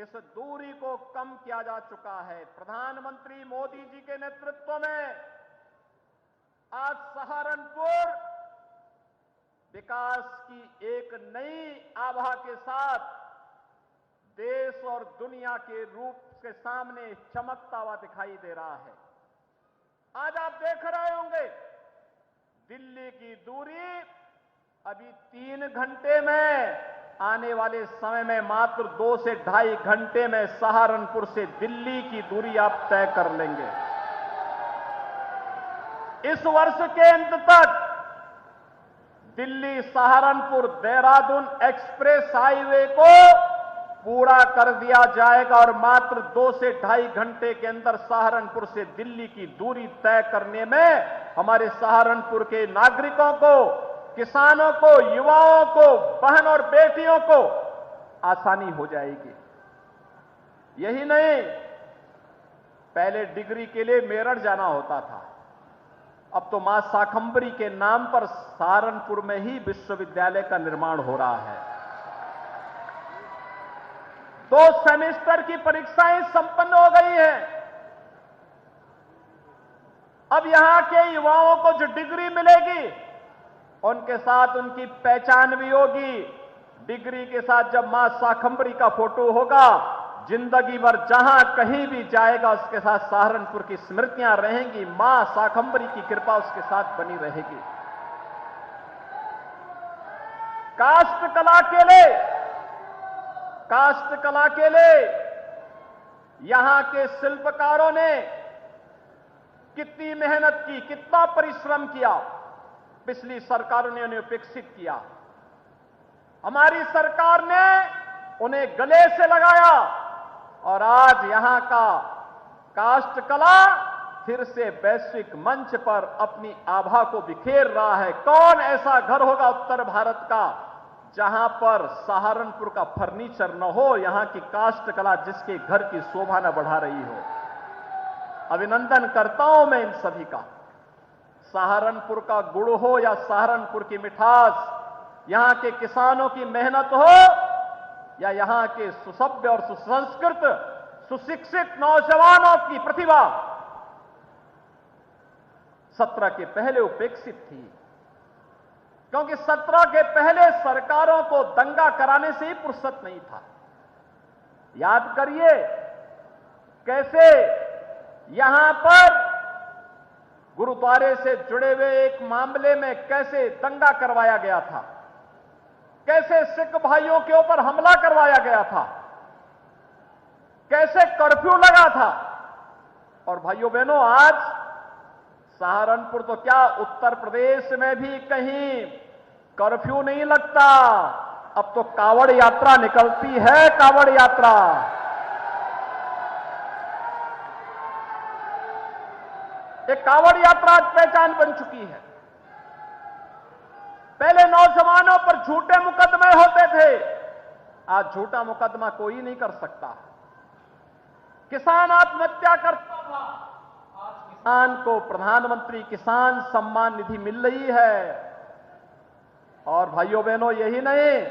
इस दूरी को कम किया जा चुका है। प्रधानमंत्री मोदी जी के नेतृत्व में आज सहारनपुर विकास की एक नई आभा के साथ देश और दुनिया के रूप के सामने चमकता हुआ दिखाई दे रहा है। आज आप देख रहे होंगे दिल्ली की दूरी अभी 3 घंटे में, आने वाले समय में मात्र 2 से ढाई घंटे में सहारनपुर से दिल्ली की दूरी आप तय कर लेंगे। इस वर्ष के अंत तक दिल्ली सहारनपुर देहरादून एक्सप्रेस हाईवे को पूरा कर दिया जाएगा और मात्र 2 से ढाई घंटे के अंदर सहारनपुर से दिल्ली की दूरी तय करने में हमारे सहारनपुर के नागरिकों को, किसानों को, युवाओं को, बहन और बेटियों को आसानी हो जाएगी। यही नहीं, पहले डिग्री के लिए मेरठ जाना होता था, अब तो मां शाकंभरी के नाम पर सहारनपुर में ही विश्वविद्यालय का निर्माण हो रहा है। 2 सेमेस्टर की परीक्षाएं संपन्न हो गई हैं। अब यहां के युवाओं को जो डिग्री मिलेगी उनके साथ उनकी पहचान भी होगी। डिग्री के साथ जब मां शाकंभरी का फोटो होगा, जिंदगी भर जहां कहीं भी जाएगा उसके साथ सहारनपुर की स्मृतियां रहेंगी, मां शाकंभरी की कृपा उसके साथ बनी रहेगी। काष्ठ कला के लिए यहां के शिल्पकारों ने कितनी मेहनत की, कितना परिश्रम किया। पिछली सरकारों ने उन्हें उपेक्षित किया, हमारी सरकार ने उन्हें गले से लगाया और आज यहां का काष्ठ कला फिर से वैश्विक मंच पर अपनी आभा को बिखेर रहा है। कौन ऐसा घर होगा उत्तर भारत का जहां पर सहारनपुर का फर्नीचर न हो, यहां की काष्ठ कला जिसके घर की शोभा न बढ़ा रही हो। अभिनंदन करता हूं मैं इन सभी का। सहारनपुर का गुड़ हो या सहारनपुर की मिठास, यहां के किसानों की मेहनत हो या यहां के सुसभ्य और सुसंस्कृत सुशिक्षित नौजवानों की प्रतिभा 17 के पहले उपेक्षित थी, क्योंकि 17 के पहले सरकारों को दंगा कराने से ही फुर्सत नहीं था। याद करिए कैसे यहां पर गुरुद्वारे से जुड़े हुए एक मामले में कैसे दंगा करवाया गया था, कैसे सिख भाइयों के ऊपर हमला करवाया गया था, कैसे कर्फ्यू लगा था। और भाइयों बहनों, आज सहारनपुर तो क्या, उत्तर प्रदेश में भी कहीं कर्फ्यू नहीं लगता। अब तो कावड़ यात्रा निकलती है, कावड़ यात्रा। एक कावड़ यात्रा आज पहचान बन चुकी है। पहले नौजवानों पर झूठे मुकदमे होते थे, आज झूठा मुकदमा कोई नहीं कर सकता। किसान आत्महत्या करता था, आज किसान को प्रधानमंत्री किसान सम्मान निधि मिल रही है। और भाइयों बहनों, यही नहीं,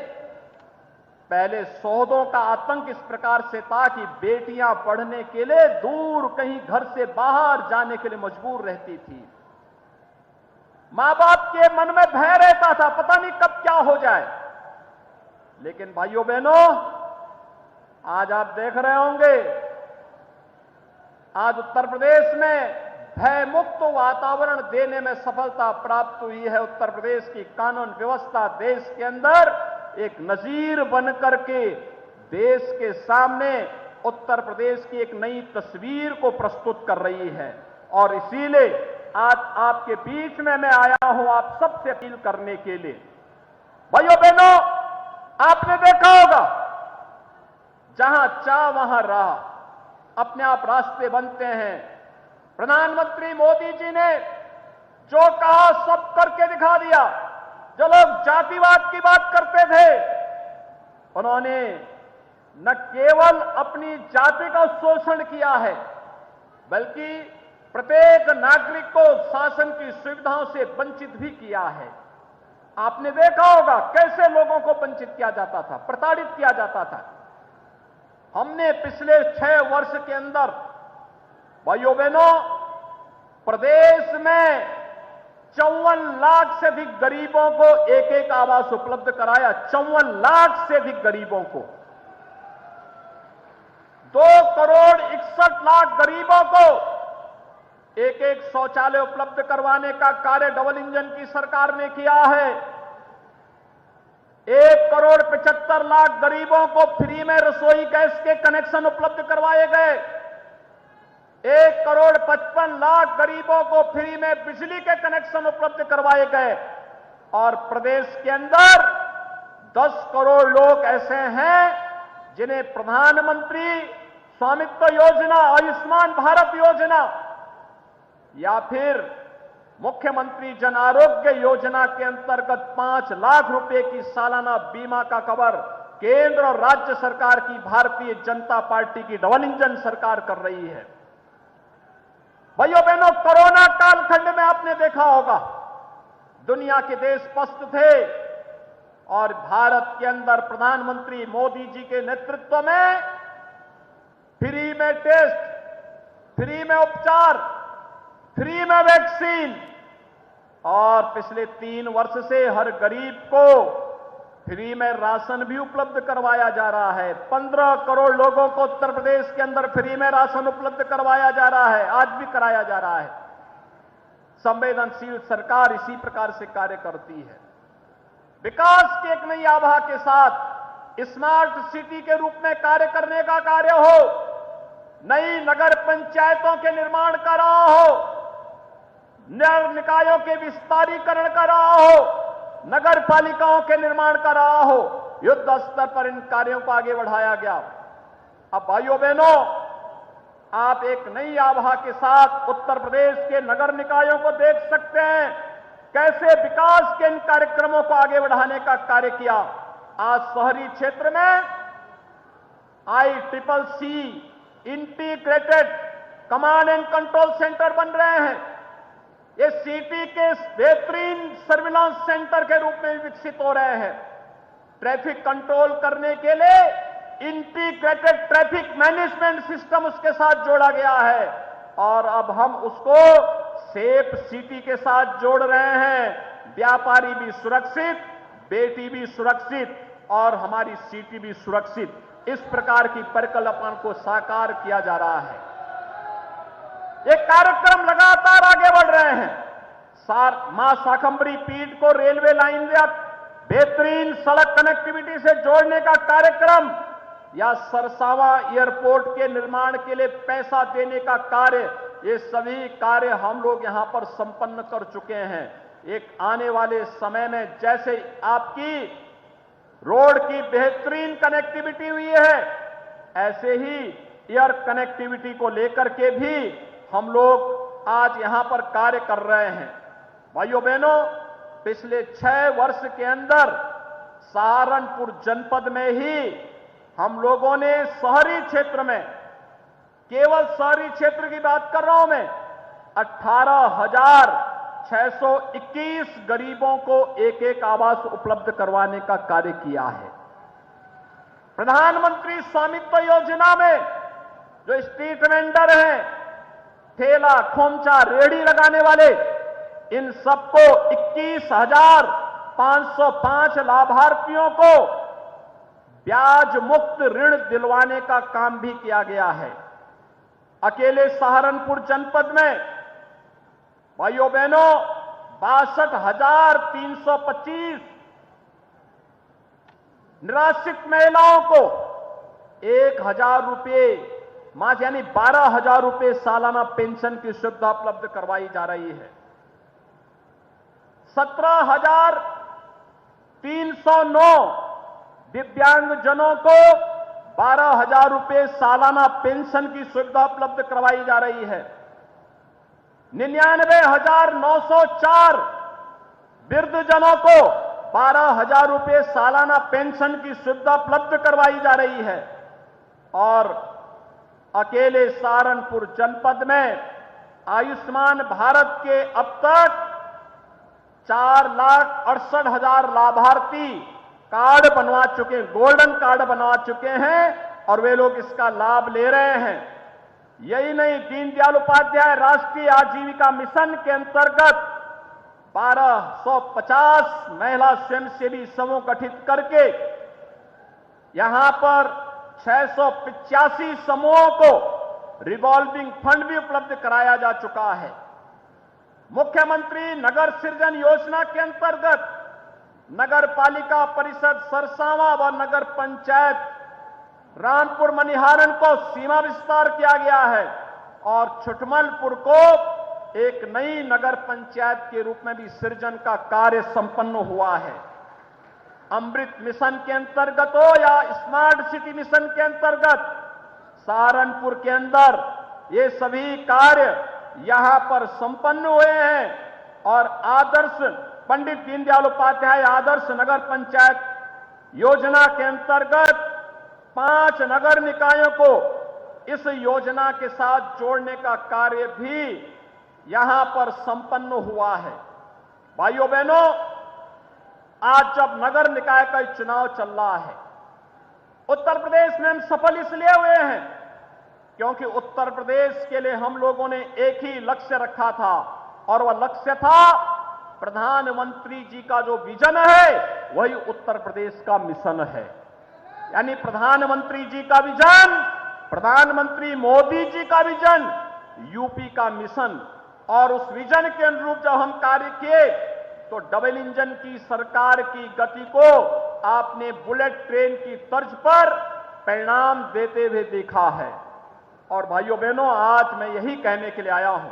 पहले सौदों का आतंक इस प्रकार से था कि बेटियां पढ़ने के लिए दूर कहीं घर से बाहर जाने के लिए मजबूर रहती थी। मां बाप के मन में भय रहता था, पता नहीं कब क्या हो जाए। लेकिन भाइयों बहनों, आज आप देख रहे होंगे, आज उत्तर प्रदेश में भय मुक्त वातावरण देने में सफलता प्राप्त हुई है। उत्तर प्रदेश की कानून व्यवस्था देश के अंदर एक नजीर बनकर के देश के सामने उत्तर प्रदेश की एक नई तस्वीर को प्रस्तुत कर रही है। और इसीलिए आज आपके बीच में मैं आया हूं आप सबसे अपील करने के लिए। भाइयों बहनों, आपने देखा होगा जहां चाह वहां राह, अपने आप रास्ते बनते हैं। प्रधानमंत्री मोदी जी ने जो कहा सब करके दिखा दिया। जो लोग जातिवाद की बात करते थे, उन्होंने न केवल अपनी जाति का शोषण किया है, बल्कि प्रत्येक नागरिक को शासन की सुविधाओं से वंचित भी किया है। आपने देखा होगा कैसे लोगों को वंचित किया जाता था, प्रताड़ित किया जाता था। हमने पिछले 6 वर्ष के अंदर भाइयों बहनों प्रदेश में 54 लाख से अधिक गरीबों को एक एक आवास उपलब्ध कराया। 54 लाख से अधिक गरीबों को, 2 करोड़ 61 लाख गरीबों को एक एक शौचालय उपलब्ध करवाने का कार्य डबल इंजन की सरकार ने किया है। 1 करोड़ 75 लाख गरीबों को फ्री में रसोई गैस के कनेक्शन उपलब्ध करवाए गए। 1 करोड़ 55 लाख गरीबों को फ्री में बिजली के कनेक्शन उपलब्ध करवाए गए। और प्रदेश के अंदर 10 करोड़ लोग ऐसे हैं जिन्हें प्रधानमंत्री स्वामित्व योजना, आयुष्मान भारत योजना या फिर मुख्यमंत्री जन आरोग्य योजना के अंतर्गत 5 लाख रुपए की सालाना बीमा का कवर केंद्र और राज्य सरकार की भारतीय जनता पार्टी की डबल इंजन सरकार कर रही है। भाइयों बहनों, कोरोना कालखंड में आपने देखा होगा दुनिया के देश पस्त थे और भारत के अंदर प्रधानमंत्री मोदी जी के नेतृत्व में फ्री में टेस्ट, फ्री में उपचार, फ्री में वैक्सीन और पिछले 3 वर्ष से हर गरीब को फ्री में राशन भी उपलब्ध करवाया जा रहा है। 15 करोड़ लोगों को उत्तर प्रदेश के अंदर फ्री में राशन उपलब्ध करवाया जा रहा है, आज भी कराया जा रहा है। संवेदनशील सरकार इसी प्रकार से कार्य करती है। विकास की एक नई आभा के साथ स्मार्ट सिटी के रूप में कार्य करने का कार्य हो, नई नगर पंचायतों के निर्माण का रहा हो, नगर निकायों के विस्तारीकरण का रहा हो, नगर पालिकाओं के निर्माण का रहा हो, युद्ध स्तर पर इन कार्यों को आगे बढ़ाया गया। अब भाइयों बहनों, आप एक नई आभा के साथ उत्तर प्रदेश के नगर निकायों को देख सकते हैं, कैसे विकास के इन कार्यक्रमों को आगे बढ़ाने का कार्य किया। आज शहरी क्षेत्र में ICCC integrated command and control centre बन रहे हैं। ये सिटी के बेहतरीन सर्विलांस सेंटर के रूप में विकसित हो रहे हैं। ट्रैफिक कंट्रोल करने के लिए इंटीग्रेटेड ट्रैफिक मैनेजमेंट सिस्टम उसके साथ जोड़ा गया है और अब हम उसको सेफ सिटी के साथ जोड़ रहे हैं। व्यापारी भी सुरक्षित, बेटी भी सुरक्षित और हमारी सिटी भी सुरक्षित, इस प्रकार की परिकल्पना को साकार किया जा रहा है। ये कार्यक्रम लगातार आगे बढ़ रहे हैं। मां शाकंभरी पीठ को रेलवे लाइन या बेहतरीन सड़क कनेक्टिविटी से जोड़ने का कार्यक्रम या सरसावा एयरपोर्ट के निर्माण के लिए पैसा देने का कार्य, ये सभी कार्य हम लोग यहां पर संपन्न कर चुके हैं। एक आने वाले समय में जैसे आपकी रोड की बेहतरीन कनेक्टिविटी हुई है, ऐसे ही एयर कनेक्टिविटी को लेकर के भी हम लोग आज यहां पर कार्य कर रहे हैं। भाइयों बहनों, पिछले 6 वर्ष के अंदर सहारनपुर जनपद में ही हम लोगों ने शहरी क्षेत्र में, केवल शहरी क्षेत्र की बात कर रहा हूं मैं, 18,621 गरीबों को एक एक आवास उपलब्ध करवाने का कार्य किया है। प्रधानमंत्री स्वामित्व योजना में जो स्ट्रीट वेंडर हैं, ठेला खोमचा रेहड़ी लगाने वाले, इन सबको 21,505 लाभार्थियों को ब्याज मुक्त ऋण दिलवाने का काम भी किया गया है। अकेले सहारनपुर जनपद में भाइयों बहनों 62,325 निराश्रित महिलाओं को 1,000 रुपये यानी 12,000 रुपये सालाना पेंशन की सुविधा उपलब्ध करवाई जा रही है। 17,309 दिव्यांगजनों को 12,000 रुपये सालाना पेंशन की सुविधा उपलब्ध करवाई जा रही है। 99,904 वृद्धजनों को 12,000 रुपये सालाना पेंशन की सुविधा उपलब्ध करवाई जा रही है। और अकेले सहारनपुर जनपद में आयुष्मान भारत के अब तक 4,68,000 लाभार्थी कार्ड बनवा चुके, गोल्डन कार्ड बनवा चुके हैं और वे लोग इसका लाभ ले रहे हैं। यही नहीं, दीनदयाल उपाध्याय राष्ट्रीय आजीविका मिशन के अंतर्गत 1250 महिला स्वयंसेवी समूह गठित करके यहां पर 685 समूहों को रिवॉल्विंग फंड भी उपलब्ध कराया जा चुका है। मुख्यमंत्री नगर सृजन योजना के अंतर्गत नगर पालिका परिषद सरसावां व नगर पंचायत रामपुर मनिहारन को सीमा विस्तार किया गया है और छुटमलपुर को एक नई नगर पंचायत के रूप में भी सृजन का कार्य संपन्न हुआ है। अमृत मिशन के अंतर्गत हो या स्मार्ट सिटी मिशन के अंतर्गत सहारनपुर के अंदर ये सभी कार्य यहां पर संपन्न हुए हैं और आदर्श पंडित दीनदयाल उपाध्याय आदर्श नगर पंचायत योजना के अंतर्गत 5 नगर निकायों को इस योजना के साथ जोड़ने का कार्य भी यहां पर संपन्न हुआ है। भाइयों बहनों, आज जब नगर निकाय का चुनाव चल रहा है, उत्तर प्रदेश में हम सफल इसलिए हुए हैं क्योंकि उत्तर प्रदेश के लिए हम लोगों ने एक ही लक्ष्य रखा था और वह लक्ष्य था प्रधानमंत्री जी का जो विजन है वही उत्तर प्रदेश का मिशन है। यानी प्रधानमंत्री जी का विजन, प्रधानमंत्री मोदी जी का विजन, यूपी का मिशन। और उस विजन के अनुरूप जब हम कार्य किए तो डबल इंजन की सरकार की गति को आपने बुलेट ट्रेन की तर्ज पर परिणाम देते हुए देखा है। और भाइयों बहनों, आज मैं यही कहने के लिए आया हूं,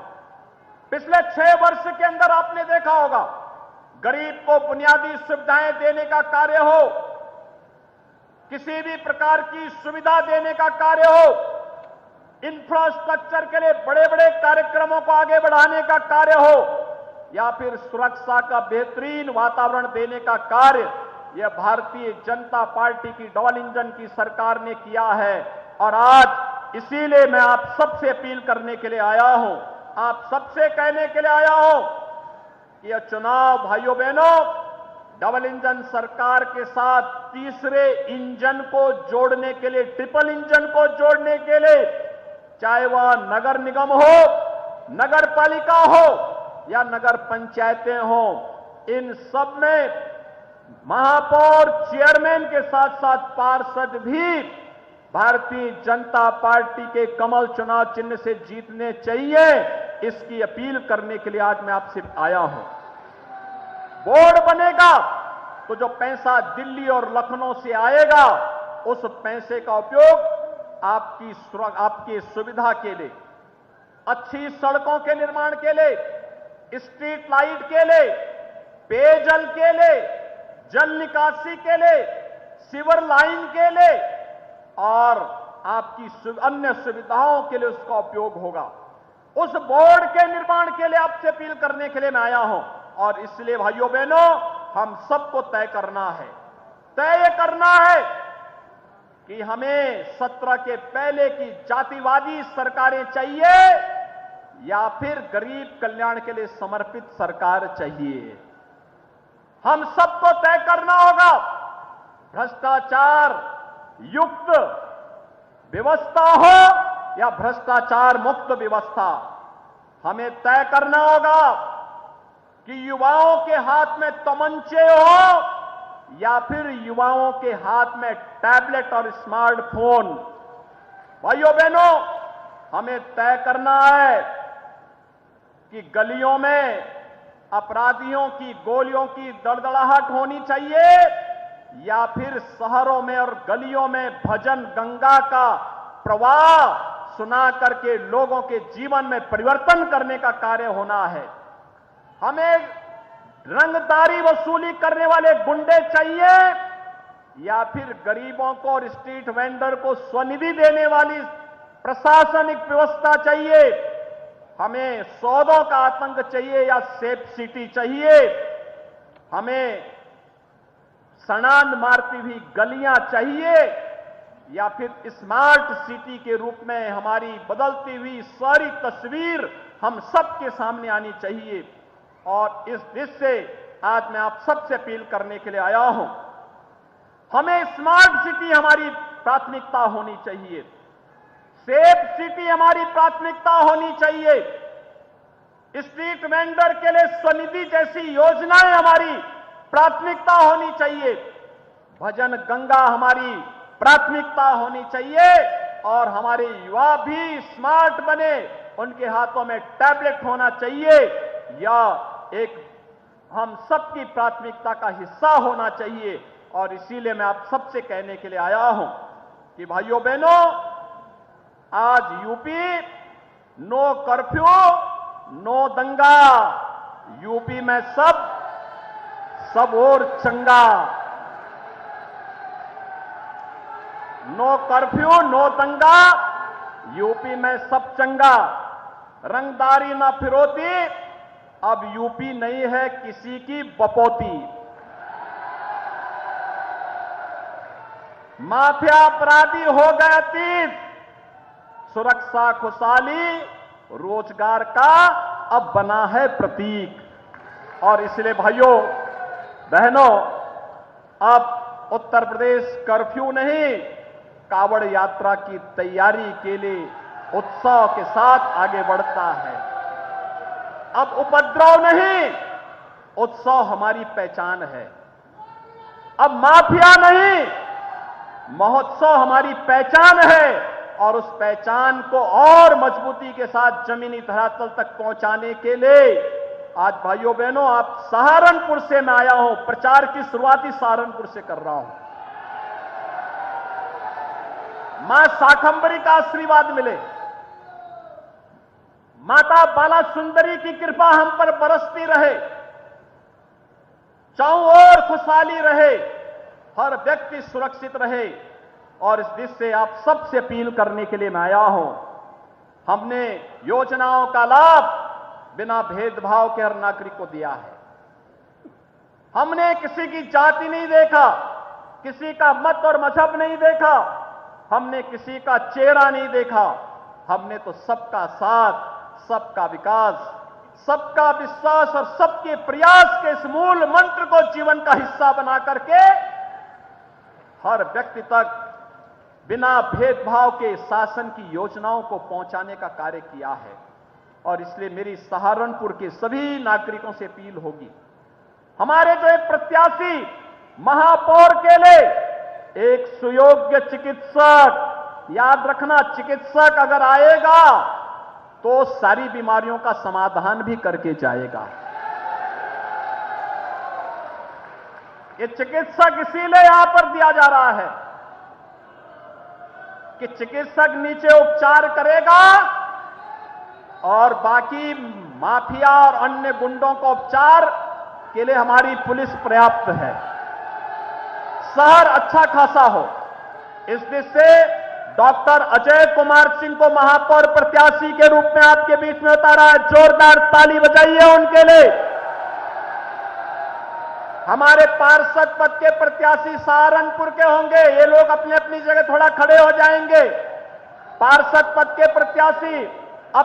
पिछले 6 वर्ष के अंदर आपने देखा होगा, गरीब को बुनियादी सुविधाएं देने का कार्य हो, किसी भी प्रकार की सुविधा देने का कार्य हो, इंफ्रास्ट्रक्चर के लिए बड़े बड़े कार्यक्रमों को आगे बढ़ाने का कार्य हो या फिर सुरक्षा का बेहतरीन वातावरण देने का कार्य, यह भारतीय जनता पार्टी की डबल इंजन की सरकार ने किया है। और आज इसीलिए मैं आप सबसे अपील करने के लिए आया हूं, आप सबसे कहने के लिए आया हूं कि यह चुनाव भाइयों बहनों डबल इंजन सरकार के साथ तीसरे इंजन को जोड़ने के लिए, ट्रिपल इंजन को जोड़ने के लिए, चाहे वह नगर निगम हो, नगर पालिका हो या नगर पंचायतें हो, इन सब में महापौर चेयरमैन के साथ साथ पार्षद भी भारतीय जनता पार्टी के कमल चुनाव चिन्ह से जीतने चाहिए। इसकी अपील करने के लिए आज मैं आपसे आया हूं। बोर्ड बनेगा तो जो पैसा दिल्ली और लखनऊ से आएगा उस पैसे का उपयोग आपकी सुविधा के लिए, अच्छी सड़कों के निर्माण के लिए, स्ट्रीट लाइट के लिए, पेयजल के लिए, जल निकासी के लिए, सीवर लाइन के लिए और आपकी अन्य सुविधाओं के लिए उसका उपयोग होगा। उस बोर्ड के निर्माण के लिए आपसे अपील करने के लिए मैं आया हूं। और इसलिए भाइयों बहनों, हम सबको तय करना है कि हमें 17 के पहले की जातिवादी सरकारें चाहिए या फिर गरीब कल्याण के लिए समर्पित सरकार चाहिए। हम सबको तय करना होगा। भ्रष्टाचार युक्त व्यवस्था हो या भ्रष्टाचार मुक्त व्यवस्था, हमें तय करना होगा कि युवाओं के हाथ में तमंचे हो या फिर युवाओं के हाथ में टैबलेट और स्मार्टफोन। भाइयों बहनों, हमें तय करना है कि गलियों में अपराधियों की गोलियों की दड़दड़ाहट होनी चाहिए या फिर शहरों में और गलियों में भजन गंगा का प्रवाह सुना करके लोगों के जीवन में परिवर्तन करने का कार्य होना है। हमें रंगदारी वसूली करने वाले गुंडे चाहिए या फिर गरीबों को और स्ट्रीट वेंडर को स्वनिधि देने वाली प्रशासनिक व्यवस्था चाहिए। हमें सौदों का आतंक चाहिए या सेफ सिटी चाहिए। हमें सड़ांध मारती हुई गलियां चाहिए या फिर स्मार्ट सिटी के रूप में हमारी बदलती हुई सारी तस्वीर हम सबके सामने आनी चाहिए। और इस दृष्टि से आज मैं आप सबसे अपील करने के लिए आया हूं। हमें स्मार्ट सिटी हमारी प्राथमिकता होनी चाहिए। सेफ सिटी हमारी प्राथमिकता होनी चाहिए। स्ट्रीट वेंडर के लिए स्वनिधि जैसी योजनाएं हमारी प्राथमिकता होनी चाहिए। भजन गंगा हमारी प्राथमिकता होनी चाहिए और हमारे युवा भी स्मार्ट बने, उनके हाथों में टैबलेट होना चाहिए या एक हम सबकी प्राथमिकता का हिस्सा होना चाहिए। और इसीलिए मैं आप सबसे कहने के लिए आया हूं कि भाइयों बहनों, आज यूपी नो कर्फ्यू नो दंगा, यूपी में सब और चंगा। नो कर्फ्यू नो दंगा, यूपी में सब चंगा। रंगदारी ना फिरौती, अब यूपी नहीं है किसी की बपौती। माफिया अपराधी हो गए अतीत, सुरक्षा खुशहाली रोजगार का अब बना है प्रतीक। और इसलिए भाइयों बहनों, अब उत्तर प्रदेश कर्फ्यू नहीं, कावड़ यात्रा की तैयारी के लिए उत्साह के साथ आगे बढ़ता है। अब उपद्रव नहीं, उत्सव हमारी पहचान है। अब माफिया नहीं, महोत्सव हमारी पहचान है। और उस पहचान को और मजबूती के साथ जमीनी धरातल तक पहुंचाने के लिए आज भाइयों बहनों, आप सहारनपुर से मैं आया हूं, प्रचार की शुरुआती सहारनपुर से कर रहा हूं। मां शाकंभरी का आशीर्वाद मिले, माता बाला सुंदरी की कृपा हम पर बरसती रहे, चारों ओर खुशहाली रहे, हर व्यक्ति सुरक्षित रहे। और इस दिशा से आप सबसे अपील करने के लिए मैं आया हूं। हमने योजनाओं का लाभ बिना भेदभाव के हर नागरिक को दिया है। हमने किसी की जाति नहीं देखा, किसी का मत और मजहब नहीं देखा, हमने किसी का चेहरा नहीं देखा। हमने तो सबका साथ, सबका विकास, सबका विश्वास और सबके प्रयास के इस मूल मंत्र को जीवन का हिस्सा बना करके हर व्यक्ति तक बिना भेदभाव के शासन की योजनाओं को पहुंचाने का कार्य किया है। और इसलिए मेरी सहारनपुर के सभी नागरिकों से अपील होगी, हमारे जो एक प्रत्याशी महापौर के लिए एक सुयोग्य चिकित्सक, याद रखना चिकित्सक अगर आएगा तो सारी बीमारियों का समाधान भी करके जाएगा। ये चिकित्सक इसीलिए यहां पर दिया जा रहा है कि चिकित्सक नीचे उपचार करेगा और बाकी माफिया और अन्य गुंडों को उपचार के लिए हमारी पुलिस पर्याप्त है। शहर अच्छा खासा हो, इस दिशा से डॉक्टर अजय कुमार सिंह को महापौर प्रत्याशी के रूप में आपके बीच में उतारा है। जोरदार ताली बजाइए उनके लिए। हमारे पार्षद पद के प्रत्याशी सहारनपुर के होंगे, ये लोग अपनी अपनी जगह थोड़ा खड़े हो जाएंगे। पार्षद पद के प्रत्याशी